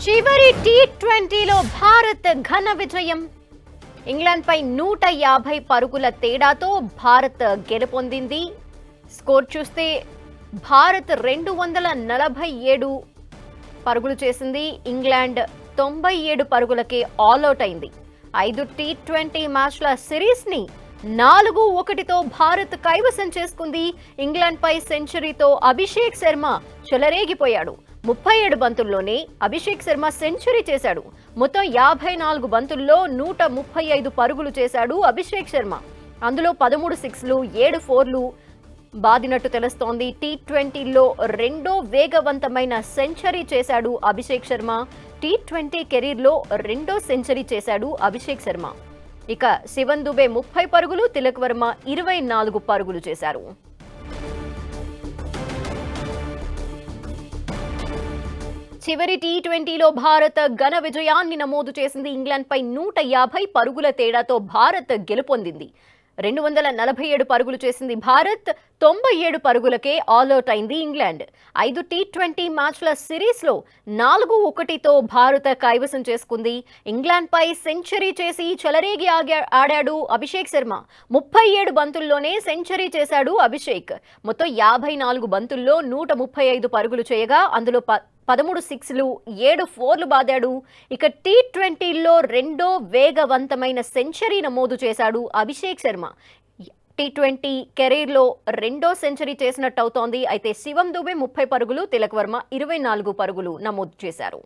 చివరి టీ20లో భారత్ ఘన విజయం. ఇంగ్లాండ్పై 150 పరుగుల తేడాతో భారత్ గెలుపొందింది. స్కోర్ చూస్తే భారత్ 247 పరుగులు చేసింది. ఇంగ్లాండ్ 97 పరుగులకే ఆల్అవుట్ అయింది. 5 టీ20 మ్యాచ్ల సిరీస్ని 4-1తో భారత్ కైవసం చేసుకుంది. ఇంగ్లాండ్పై సెంచరీతో అభిషేక్ శర్మ చెలరేగిపోయాడు. 37 బంతుల్లోనే అభిషేక్ శర్మ సెంచరీ చేశాడు. మొత్తం 54 బంతుల్లో 135 పరుగులు చేశాడు అభిషేక్ శర్మ. అందులో 13 సిక్స్లు 7 ఫోర్లు బాదినట్టు తెలుస్తోంది. టీ20లో రెండో వేగవంతమైన సెంచరీ చేశాడు అభిషేక్ శర్మ. టీ20 కెరీర్లో రెండో సెంచరీ చేశాడు అభిషేక్ శర్మ. ఇక శివన్ దుబే 30 పరుగులు, తిలక్ వర్మ 24 పరుగులు చేశారు. చివరి టీ20లో భారత్ ఘన విజయాన్ని నమోదు చేసింది. ఇంగ్లాండ్పై 150 పరుగుల తేడాతో భారత్ గెలుపొందింది. 247 పరుగులు చేసింది భారత్. 97 పరుగులకే ఆల్అవుట్ అయింది ఇంగ్లాండ్. 5 టీ20 మ్యాచ్ల సిరీస్లో 4-1తో భారత్ కైవసం చేసుకుంది. ఇంగ్లాండ్పై సెంచరీ చేసి చెలరేగి ఆడాడు అభిషేక్ శర్మ. 37 బంతుల్లోనే సెంచరీ చేశాడు అభిషేక్. మొత్తం 54 బంతుల్లో 135 పరుగులు చేయగా అందులో 13 సిక్స్లు 7 ఫోర్లు బాదాడు. ఇక టీ20లో రెండో వేగవంతమైన సెంచరీ నమోదు చేశాడు అభిషేక్ శర్మ. టీ20 కెరీర్లో రెండో సెంచరీ చేసినట్టవుతోంది. అయితే శివం దుబే 30 పరుగులు, తిలక్ వర్మ 24 పరుగులు నమోదు చేశారు.